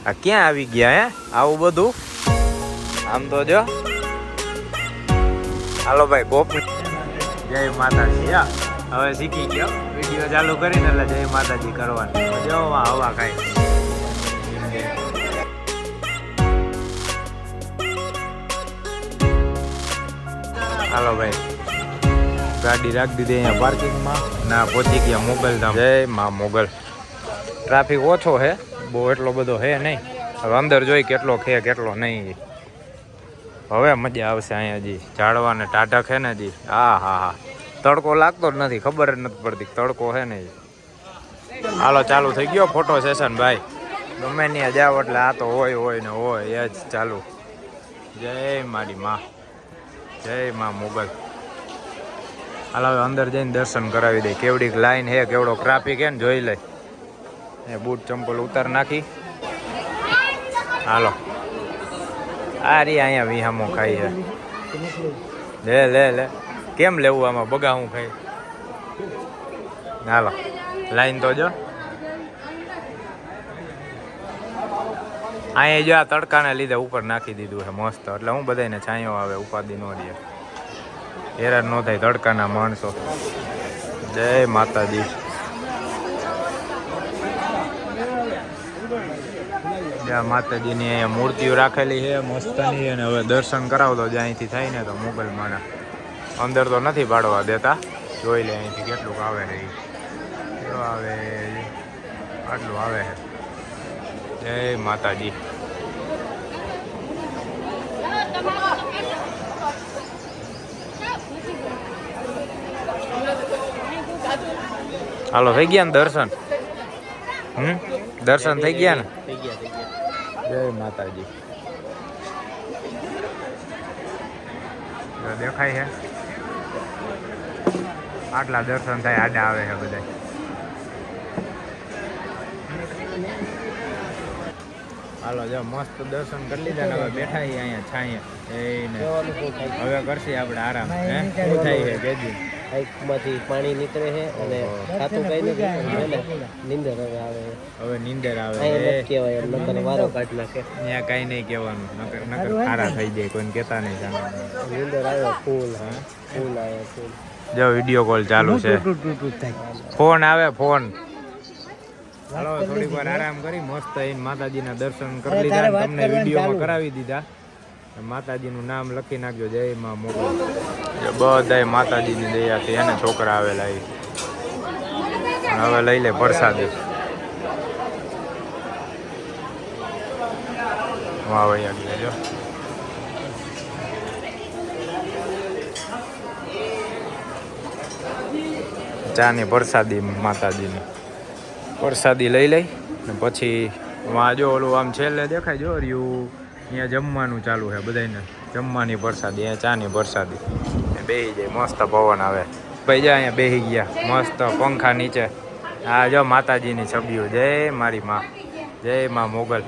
આ ક્યાં આવી ગયા હે આવું બધું? આમ તો જો હાલો ભાઈ ગોપ જય માતાજી. હવે શીખી ગયો વિડીયો ચાલુ કરીને એટલે જય માતાજી કરવાનું. જો હવા ખાઈ હાલો ભાઈ ગાડી રાખી દીધી અહીંયા પાર્કિંગમાં. ના પહોંચી ગયા મોગલ ધામ. જય માં મોગલ. ટ્રાફિક ઓછો હે, બહુ એટલો બધો હે નહીં. હવે અંદર જોઈ કેટલો છે કેટલો નહીં. હવે મજા આવશે અહીંયા જી ઝાડવા ને ટાઢક છે ને જી. હા હા હા તડકો લાગતો જ નથી, ખબર જ નથી પડતી તડકો છે ને. હાલો ચાલુ થઈ ગયો ફોટો સેશન ભાઈ. ગમે ત્યાં જાવ એટલે આ તો હોય ને હોય એ જ ચાલુ. જય મારી માં, જય માં મોગલ. હાલ હવે અંદર જઈને દર્શન કરાવી દે. કેવડીક લાઈન હે, કેવડો ટ્રાફિક હે ને જોઈ લે. એ બૂટ ચંપલ ઉતાર નાખી. હાલો આ રી અહીંયા વિહામો ખાઈ છે. લે લે લે કેમ લેવું આમાં બગા હું ખાઈ. હાલો લાઈન તો જો અહીંયા જો આ તડકાને લીધે ઉપર નાખી દીધું છે મસ્ત. એટલે હું બધાને છાંયો આવે ઉપાધિ ન રહે, હેરાન ન થાય તડકાના માણસો. જય માતાજી. માતાજીની અહીંયા મૂર્તિઓ રાખેલી છે મસ્તની. અને હવે દર્શન કરાવતો જ અહીંથી થાય ને તો મોગલમાંના. અંદર તો નથી પાડવા દેતા. જોઈ લે અહીંથી કેટલું આવે છે. આવે આટલું આવે છે. જય માતાજી. હાલો થઈ ગયા ને દર્શન? દર્શન થઈ ગયા ને? જય માતાજી. દેખાય છે આટલા દર્શન થાય આડા આવે છે બધા. હાલો જો મસ્ત દર્શન કરી લીધા ને હવે બેઠા અહીંયા છાંયે. હવે કરશે આપણે આરામ. શું થાય છે કેજી? માંથી પાણી નીકળે છે અને ખાતું કઈ નથી. નીંદર હવે આવે. હવે નીંદર આવે કહેવાય એમ નકર વારો કાઢી નાખે. ત્યાં કઈ નહીં કહેવાનું, નકર ખારા થઈ જાય. કોઈને કહેતા નહીં સામે. નીંદર આવે ફૂલ. હા ફૂલ આવે ફૂલ. જો વિડીયો કોલ ચાલુ છે, ફોન આવે ફોન. હાલો થોડીક વાર આરામ કરી મસ્ત માતાજીના દર્શન કરી લીધા. તમને વિડીયોમાં કરાવી દીધા. માતાજીનું નામ લખી નાખજો. જય માં મોગલ. બધાય માતાજીની દયાથી એને છોકરા આવેલા. હવે લઈ લે પ્રસાદી. વાહ ભાઈ આગળ જો ચાની પ્રસાદી. માતાજીની પ્રસાદી લઈ લઈ ને પછી વાં જો ઓલું આમ છેલ્લે દેખાય જો રહ્યું અહીંયા જમવાનું ચાલુ છે બધાને. જમવાની પ્રસાદી, અહીંયા ચાની પ્રસાદી. બેસી જાય મસ્ત પવન આવે ભાઈ. જા અહીંયા બેસી ગયા મસ્ત પંખા નીચે. આ જો માતાજીની છબીઓ. જય મારી માં, જય માં મોગલ.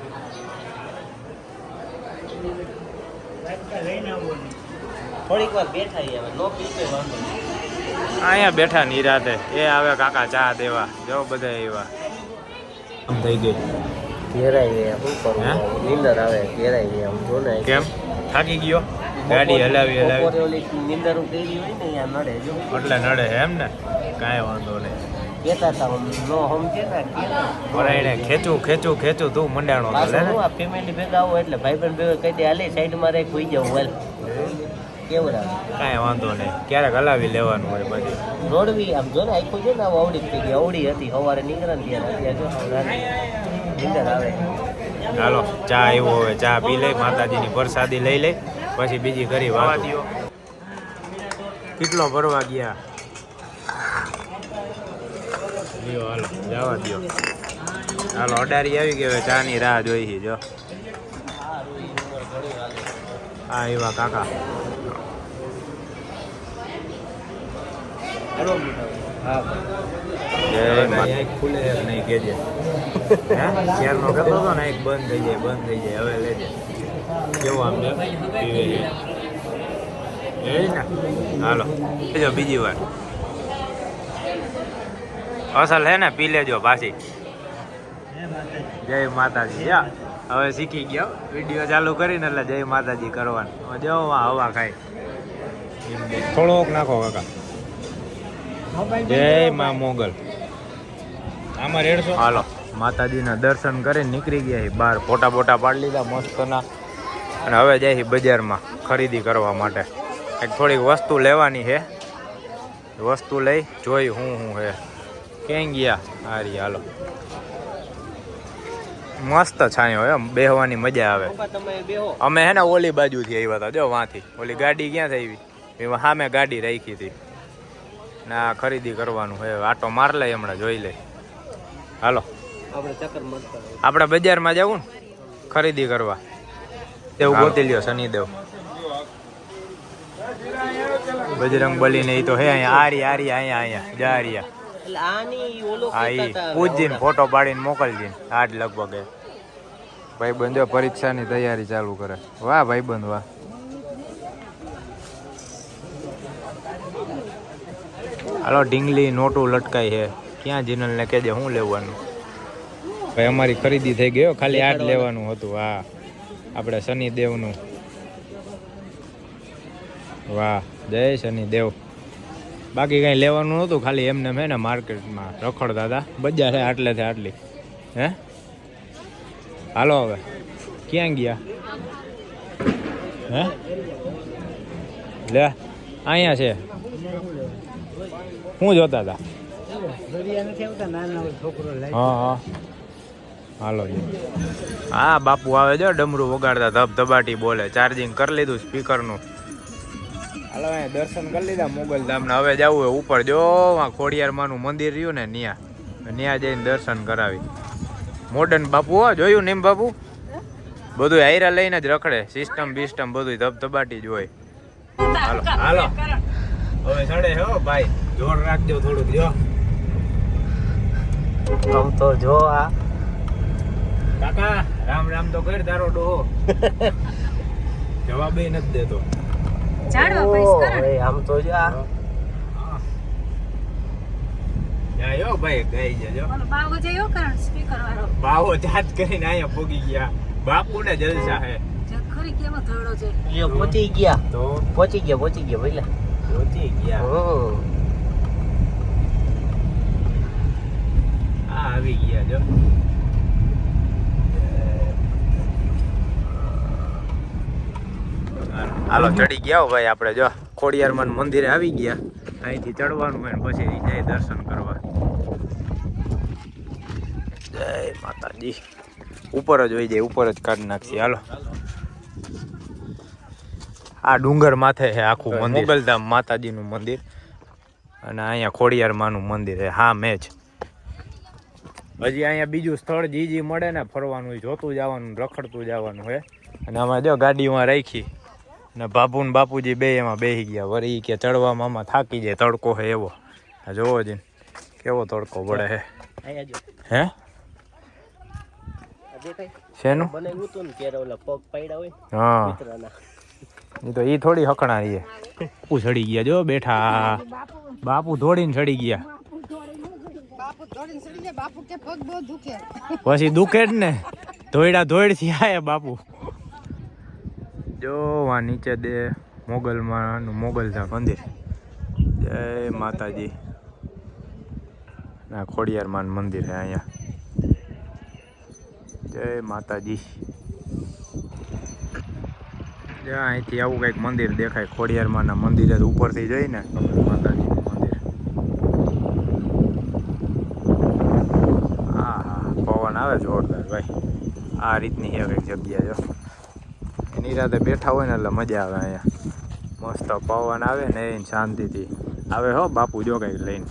થોડીક વાર બેઠા અહીંયા બેઠા નિરાતે. એ આવે કાકા ચા દેવા. જો બધા એવા આમ થઈ ગઈ. ઘેરાઈ શું કરું, નીંદર આવે. ઘેરાઈ ગયા આમ જો ને. કેમ થાકી ગયો? ગાડી હલાવી ઓલી નીંદર ઉતરી હોય ને અહીંયા નડે જો. એટલે નડે એમ ને? કાંઈ વાંધો નહીં. કેતા હતા નો સમજે ને ખેંચું તું મંડાણો ફેમિલી ભેગા આવો એટલે ભાઈ બહેન ભેગા કહી દે હાલે સાઈડમાં રહી ખોઈ જાવ. વેલ કેવું રાખે? કાંઈ વાંધો નહીં. ક્યારેક હલાવી લેવાનું હોય બધી. રોડવી આમ જો ને આખું છે ને અવડી થઈ ગઈ. અવડી હતી સવારે નીકળે ને ત્યારે જો નીંદર આવે. હાલો ચા આવ્યો હવે ચા પી લઈ. માતાજીની પ્રસાદી લઈ લઈ પછી બીજી કરી વાત. કેટલો ભરવા ગયા? હાલો જવા દો. હાલો અડારી આવી ગઈ. હવે ચા ની રાહ જોઈ છે જો. હા એવા કાકા. ખુલે નહીં કેજે. શેરનો કહેતો હતો ને એક બંધ થઈ જાય. હવે લેજે. કેવું આમ છે પીવે છે એ ને. હાલો લેજો બીજી વાર. અસલ હે ને પી લેજો પાછી. જય માતાજી. હવે શીખી ગયો વિડીયો ચાલુ કરીને એટલે જય માતાજી કરવાનું જો હવા ખાય થોડોક નાખો કાકા જય માં મોગલ આમાં રેડશો હાલો માતાજીના દર્શન કરીને નીકળી ગયા બહાર ફોટા બોટા પાડી લીધા મસ્તના અને હવે જાય બજારમાં ખરીદી કરવા માટે એક થોડીક વસ્તુ લેવાની છે વસ્તુ લઈ જોઈ હું હે ક્યાં ગયા હારી હાલો મસ્ત છાંયો એમ બેહવાની મજા આવે અમે હે ને ઓલી બાજુથી આવ્યા હતા જો વાંથી ઓલી ગાડી ક્યાં થઈ આવી એમાં સામે ગાડી રાખી હતી ના ખરીદી કરવાનું હે આટો માર લે હમણાં જોઈ લે હાલો આપણે બજારમાં જવું ને ખરીદી કરવા દેવ ગોતી લ્યો શનિદેવ બજરંગ બલી ને તો હે અહીંયા આરી અહીંયા જારિયા પૂછજીને ફોટો પાડીને મોકલજી આજ લગભગ ભાઈબંધ પરીક્ષાની તૈયારી ચાલુ કરે વાહ ભાઈબંધ વાહ હાલો ઢીંગલી નોટું લટકાઈ છે ક્યાં જીનલ ને કહેજે શું લેવાનું ભાઈ અમારી ખરીદી થઈ ગયો ખાલી આજ લેવાનું હતું હા આપણે શનિદેવનું વાહ જય શનિદેવ બાકી કઈ લેવાનું નહોતું ખાલી એમને મેં ને માર્કેટમાં રખડતા હતા બજાર છે આટલેથી આટલી હે હાલો હવે ક્યાં ગયા હે લે અહીંયા છે શું જોતા હતા હા હા હાલો હા બાપુ આવે જો ડમરું વગાડતા ધબધબાટી બોલે ચાર્જિંગ કરી લીધું સ્પીકરનું હાલો અહીંયા દર્શન કરી લીધા મોગલધામના હવે જવું હોય ઉપર જો ખોડિયારમાંનું મંદિર રહ્યું ને ત્યાં જઈને દર્શન કરાવી મોડર્ન બાપુ હો જોયું નીમ બાપુ બધું હાયરા લઈને જ રખડે સિસ્ટમ બિસ્ટમ બધું ધબધબાટી જ હોય હાલો હાલો હવે ચડે હો ભાઈ જોર રાખજો થોડુંક જો આમ તો જો આ કાકા રામ રામ તો કર તારો ડોહો જવાબ નથી દેતો આમ તો જો આ જાયો ભાઈ ગઈ જજો બાવો જયો કરણ સ્પીકર વાળો બાવો જાત કરીને અહીંયા પોગી ગયા બાપુને જલસા હે ખરી કેવો થોડો છે લ્યો પહોંચી ગયા તો પહોંચી ગયા પેલા પહોંચી ગયા આ આવી ગયા જો હાલો ચડી ગયા ભાઈ આપણે જો ખોડિયારમાં મંદિરે આવી ગયા અહીંથી ચડવાનું હોય પછી જય દર્શન કરવા જય માતાજી ઉપર જ હોય જાય ઉપર જ કાઢી નાખશે હાલો આ ડુંગર માથે છે આખું મંદિર મોગલધામ માતાજીનું મંદિર અને અહીંયા ખોડિયારમાંનું મંદિર છે હા મેચ હજી અહીંયા બીજું સ્થળ જી મળે ને ફરવાનું હોય જોતું જવાનું રખડતું જવાનું હોય અને આમાં જો ગાડીમાં રાખી ને બાપુ ને બાપુજી બે એમાં બેસી ગયા વળી કે ચડવામાં આમાં થાકી જાય તડકો હે એવો જોવો જ કેવો તડકો પડે હે હે શેનું હા એ તો ઈ થોડી હકણા રહીએ બાપુ ચડી ગયા જો બેઠા બાપુ દોડીને ચડી ગયા પછી દુખે જ ને ધોયડા ધોઈડ થી આયા બાપુ જો આ નીચે દે મોગલધામ મંદિર જય માતાજી ના ખોડિયારમાં મંદિર છે અહીંયા જય માતાજી અહીંથી આવું કંઈક મંદિર દેખાય ખોડિયારમાંના મંદિરે ઉપરથી જઈને માતાજીનું મંદિર હા હા પવન આવે જોરદાર ભાઈ આ રીતની છે કંઈક જગ્યા જો એની રાતે બેઠા હોય ને એટલે મજા આવે અહીંયા મસ્ત પવન આવે ને એને શાંતિથી આવે હો બાપુ જો કંઈક લઈને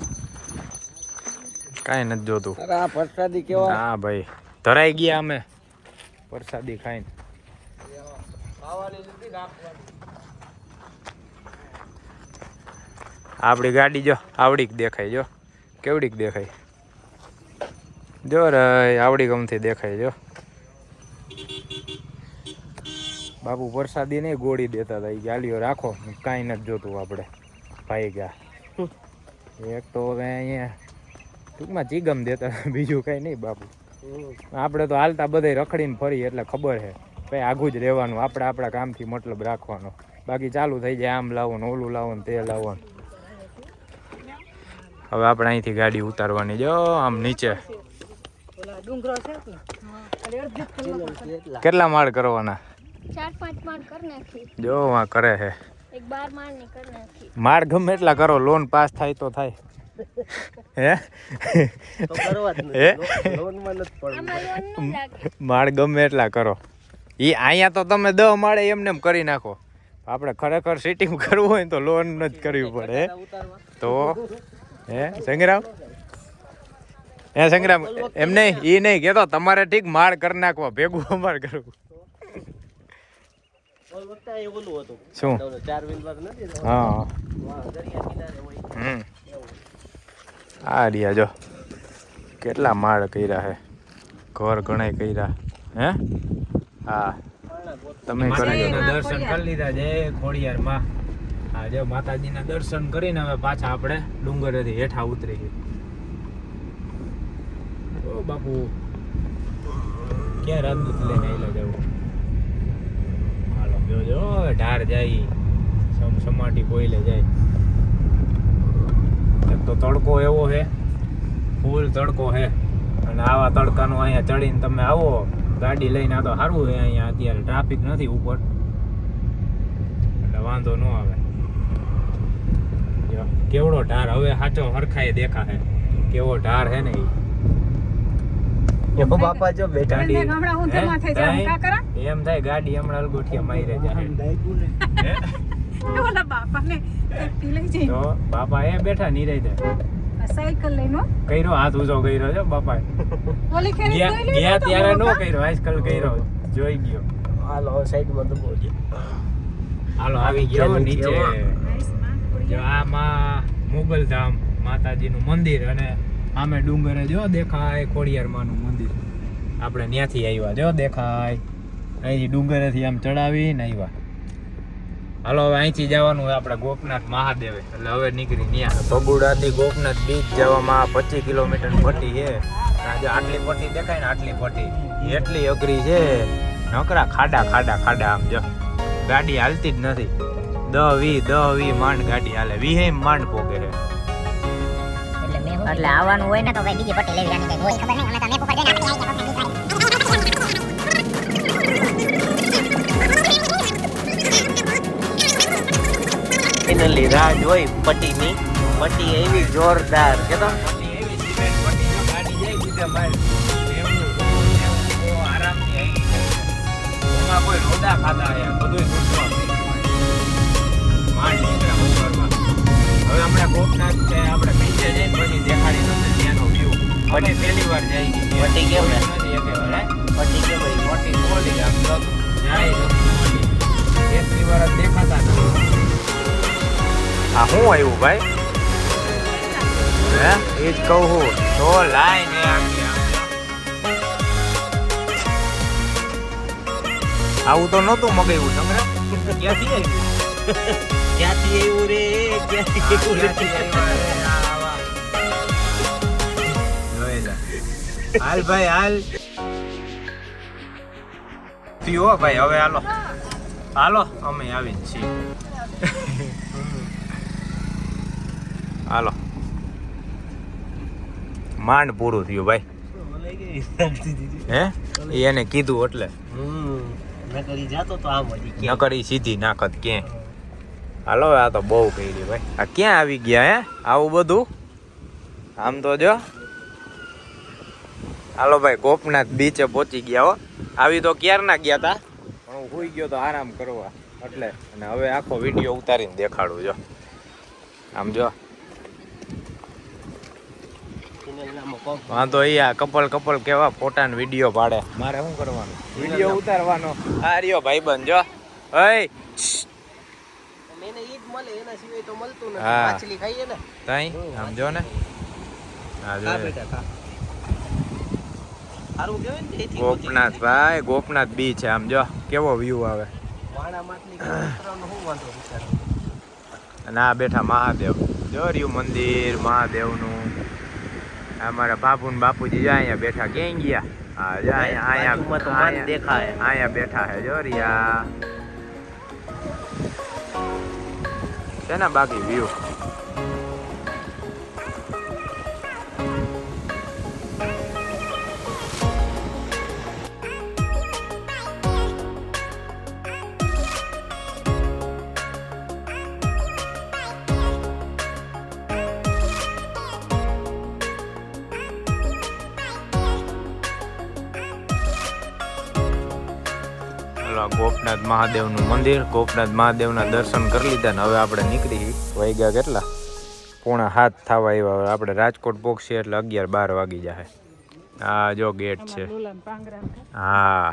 કાંઈ નથી જોતું પ્રસાદી કેવા હા ભાઈ ધરાઈ ગયા અમે પ્રસાદી ખાઈને આપણી ગાડી જો આવડીક દેખાય જો કેવડીક દેખાય જો રે આવડી ગમથી દેખાય જો બાપુ પ્રસાદી નહીં ગોળી દેતા હતા એ ગાલીઓ રાખો કાંઈ નથી જોતું આપણે ભાઈ ગયા એક તો હવે અહીંયા ટૂંકમાં ચીગમ દેતા બીજું કાંઈ નહીં બાપુ આપણે તો હાલતા બધે રખડીને ફરી એટલે ખબર છે ભાઈ આઘું જ રહેવાનું, આપણે આપણા કામથી મતલબ રાખવાનો, બાકી ચાલુ થઈ જાય આમ લાવો ને ઓલું લાવો ને તે લાવો ને. હવે આપણે અહીંથી ગાડી ઉતારવાની, જો આમ નીચે કેટલા માળ કરવાના? 4-5 માળ કરી નાખી. જો આ કરે છે એક 12 માળ ની કરી નાખી. માળ ગમે એટલા કરો, લોન પાસ થાય તો થાય. હે તો કરવા જ હે? નથી, લોનમાં નથી પડવું. આમાં લોન ન લાગે. માળ ગમે એટલા કરો, એ અહીંયા તો તમે 10 માળે એમને એમ કરી નાખો. આપણે ખરેખર સિટિંગ કરવું હોય તો લોન જ કરવી પડે. ઉતારવા તો હે સંગ્રામ, હે સંગ્રામ, એમ નહીં એ નહીં કહેતો, તમારે ઠીક માળ કરી નાખવા, ભેગું અમારે કરવું. ઓલ વખતે એ ઓલું હતું શું? 4 વ્હીલર નથી ને? હા વાહ, દરિયા કિનારે હોય. આ રહ્યા જો કેટલા માળ કર્યા છે, ઘર ઘણા કર્યા હે. હા તમે દર્શન કરી લીધા, જય ખોડિયાર માં. હા જો માતાજીના દર્શન કરીને હવે પાછા આપણે ડુંગરેથી હેઠા ઉતરી ગઈ. ઓ બાપુ ક્યાં રાજદૂત લઈને આવેલા જવું. હાલો જો ઢાર જાય, સમાટી બોઈલે જાય. એક તો તડકો એવો છે, ફૂલ તડકો છે, અને આવા તડકાનું અહીંયા ચડીને તમે આવો ગાડી લઈને, આ તો સારું છે અહીંયા અત્યારે ટ્રાફિક નથી ઉપર એટલે વાંધો ન આવે. જો કેવડો ઢાર હવે સાચો હરખાએ દેખાશે, કેવો ઢાર છે ને ઓ બાપા જો બેઠા. હમણાં હું ધર્મા થઈ જાય કા કરા એમ થાય ગાડી હમણાં અલગોઠિયા મારી જાય. ઓલા બાપાને એકટી લઈ જઈ તો બાપા એ બેઠા નિરાઈ દે સાયકલ લઈને કર્યો, હાથ ઊંચો કર્યો છે બાપા. ઓલી ખેરી ગયા ત્યારે નો કર્યો, આજકાલ કર્યો, જોઈ ગયો. હાલો સાઈડમાં તો બોલજે. હાલો આવી ગયો નીચે. જો આમાં મુગલધામ માતાજીનું મંદિર, અને આમે ડુંગરે જો દેખાય ખોડિયાર માનું મંદિર. આપણે ત્યાંથી આવ્યા, જો દેખાય અહીંથી ડુંગરેથી આમ ચડાવીને આવ્યા. હાલો હવે અહીંથી જવાનું હોય આપણે ગોપનાથ મહાદેવે, એટલે હવે નીકળી ત્યાં. બગુડાથી ગોપનાથ બીચ જવામાં 25 કિલોમીટરની પટ્ટી છે. આજે આટલી પટ્ટી દેખાય ને, આટલી પટ્ટી એટલી અઘરી છે, નકરા ખાડા ખાડા ખાડા. આમ જો ગાડી હાલતી જ નથી, 10-20 માંડ ગાડી હાલે, 20 માંડ પોકે છે. એટલે આવવાનું હોય ને તો ભાઈ બીજી પટ્ટી લેવી કઈ હોય ખબર નહીં. અમે તો મેપ ઉપર જઈને ફાઇનલી રાહ જોઈ પટ્ટીની. પટ્ટી એવી જોરદાર કે તો પટ્ટી એવી સિમેન્ટ પટ્ટી, ગાડી જાય બીજા માર આરામથી આવી જાય. એમાં કોઈ રોડા ખાધા યાર, બધું માંડ નીકળ્યા ઉપરમાં. હવે હમણાં ગોપનાથ છે, આપણે બીચે જઈને પછી દેખાડી તમને ત્યાંનો વ્યૂ. અમે પહેલી વાર જઈ ગઈ. પટ્ટી કેમ ને? નથી એકેવાર, હે? પટ્ટી કેમ ભાઈ? મોટી ખોલી આમ તો જાય એટલી વાર જ દેખાતા નથી. આ શું આવ્યું ભાઈ? હે એ જ કહું છું તો લાઈન એ આખી આવું તો નહોતું મગાવ્યું તમને. ક્યાંથી આવ્યું? ક્યાંથી આવ્યું રે? ક્યાંથી આવ્યું રે? હાલ ભાઈ હાલ પીવો ભાઈ. હવે હાલો હાલો અમે આવી જ છીએ. હાલો માંડ પૂરું થયું ભાઈ. હે એને કીધું એટલે નકરી જાતો તો આમ હતી. નકરી સીધી નાખત ક્યાં. હાલો આ તો બહુ કરી ભાઈ. આ ક્યાં આવી ગયા હે આવું બધું? આમ તો જો હાલો ભાઈ ગોપનાથ બીચે પહોંચી ગયા હો. આવી તો ક્યારના ગયા તા, પણ હું સુઈ ગયો તો આરામ કરવા એટલે. અને હવે આખો વિડીયો ઉતારીને દેખાડું. જો આમ જો વાંધો ઈ આ કપલ કેવા ફોટા ને વિડીયો પાડે. મારે શું કરવાનું? વિડીયો ઉતારવાનો. આ રહ્યો ભાઈબંધ જો. ઓય એને ઈ જ મળે, એના સિવાય તો મળતું નથી. હા. માછલી ખાઈએ ને. તઈ આમ જો ને. હા ખા જો બેટા ખા. સારું કહેવાય ને એથી ગોપનાથ ભાઈ, ગોપનાથ બીચ છે. આમ જો કેવો વ્યૂ આવે. વાણા માછલી ખાવાનો શું વાંધો વિચારો. અને આ બેઠા મહાદેવ. જો રહ્યું મંદિર મહાદેવનું. અમારા બાપુ ને બાપુજી જો અહીંયા બેઠા ક્યાં ગયા? હા જો બાજુમાં તો માન દેખાય. અહીંયા બેઠા હે જો રિયા છે ને બાકી વ્યૂ ગોપનાથ મહાદેવનું મંદિર, ગોપનાથ મહાદેવના દર્શન કરી લીધા ને હવે આપણે નીકળી વાગ્યા કેટલા 6:45 થવા આવ્યા. હવે આપણે રાજકોટ પહોંચીએ એટલે 11-12 વાગી જાય. આ જો ગેટ છે. હા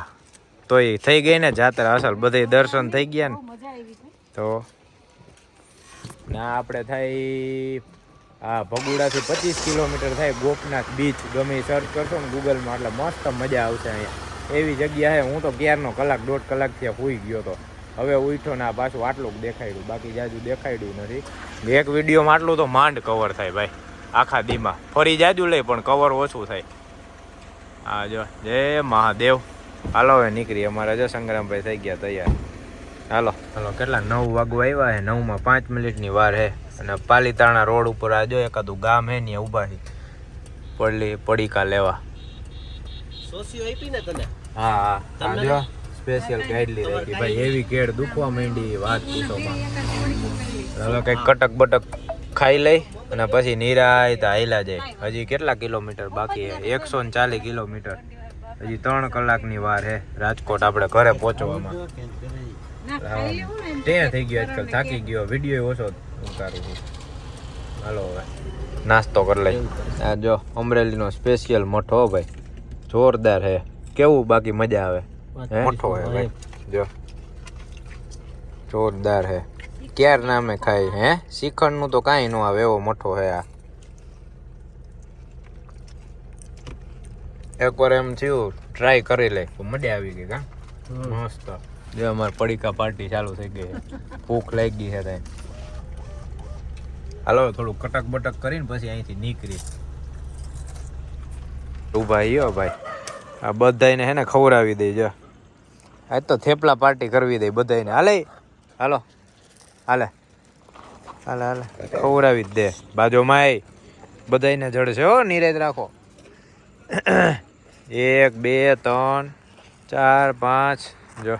તો એ થઈ ગઈ ને જાત્રા અસલ, બધે દર્શન થઈ ગયા ને તો ના આપણે થાય હા ભગુડાથી 25 કિલોમીટર થાય ગોપનાથ બીચ. ગમે સર્ચ કરશો ને ગૂગલમાં એટલે મસ્ત મજા આવશે અહીંયા. એવી જગ્યા હે. હું તો ક્યારનો 1-1.5 કલાકથી સૂઈ ગયો હતો. હવે ઉઠ્યો ને પાછું આટલું દેખાડ્યું, બાકી જાજુ દેખાડ્યું નથી. એક વિડીયોમાં આટલું તો માંડ કવર થાય ભાઈ આખા દીમાં. ફરી જાજુ લઈ પણ કવર ઓછું થાય. હા જો જય મહાદેવ. હાલો હવે નીકળી. અમારા જો સંગ્રામભાઈ થઈ ગયા તૈયાર. હાલો હાલો કેટલા 9 વાગવા આવ્યા હે. 9માં 5 મિનિટની વાર હે. અને પાલીતાણા રોડ ઉપર આ જો એકાદું ગામ હે ને ઊભા છે પડીકા લેવા. સોસીઓ આપી ને તને? હા હા જો સ્પેશિયલ ગાઈડલી રાખી ભાઈ. એવી કેડ દુખવા માંડી વાત પૂછોમાં. હવે કંઈક કટક બટક ખાઈ લઈ અને પછી નિરાયત હાઈલા જાય. હજી કેટલા કિલોમીટર બાકી છે? 140 કિલોમીટર. હજી 3 કલાકની વાર છે રાજકોટ આપણે ઘરે પહોંચવામાં. તે થઈ ગયો આજકાલ, થાકી ગયો. વિડીયો ઓછો ઉતારું છું. હાલો હવે નાસ્તો કરી લઈ. આ જો અમરેલીનો સ્પેશિયલ મઠો ભાઈ, જોરદાર હે. કેવું બાકી મજા આવે? મોટો હે ભાઈ જો, જોરદાર હે. ક્યાર નામે ખાય હે. શ્રીખંડ નું તો કાંઈ ન આવે એવો મોટો હે આ. એકવાર એમ થયું ટ્રાય કરી લે તો મજા આવી ગઈ. કા મસ્ત. જો અમારે પડીકા પાર્ટી ચાલુ થઈ ગઈ છે. ભૂખ લાગી ગઈ છે ત્યાં. હાલો થોડું કટક બટક કરીને પછી અહીંથી નીકળી. ઉભા યો ભાઈ આ બધાને હે ને ખવડાવી દે. જો આજ તો થેપલા પાર્ટી કરવી દે બધાને. હાલે હાલો હાલે હાલે હાલે ખવડાવી જ દે. બાજુમાં બધાને જડશે હો. નિરાત રાખો. 1 2 3 4 5 જો.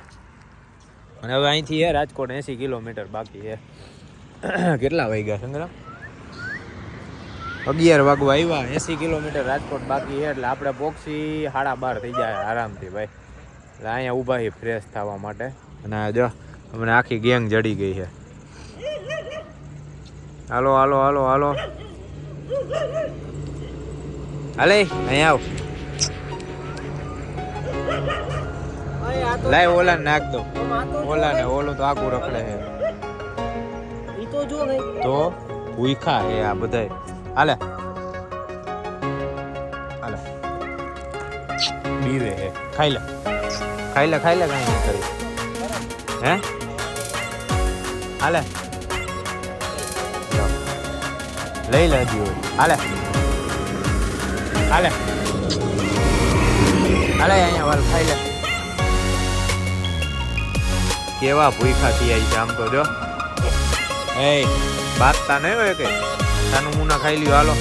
અને હવે અહીંથી હે રાજકોટ 80 કિલોમીટર બાકી છે. કેટલા વાગ્યા સંગ્રામ? 11 વાગવા આવ્યા. 80 કિલોમીટર રાજકોટ બાકી છે એટલે આપણે પોક્ષી 12:30 થઈ જાય આરામથી ભાઈ. એટલે અહીંયા ઊભા છે ફ્રેશ થવા માટે. અને જો અમને આખી ગેંગ જડી ગઈ છે. હાલો હાલો હાલો હાલો હાલે અહીંયા આવ. લાય ઓલા નાખ દો. ઓલા ને ઓલું તો આખું રખડે છે. ઈ તો જો ભાઈ તો ભૂખા હે આ બધાય. હાલે હાલે બીવે હે. ખાઈ લે ખાઈ લે ખાઈ લે. કાંઈ નહીં કરી હે. હાલે લઈ લે હજી. હાલે હાલે હાલે અહીંયા વાલ ખાઈ લે. કેવા ભૂખા થઈ આવી છે આમ તો જો. એ બાતતા નહીં હોય કઈ. નાનું મુના ખાઈ લ્યો. હાલો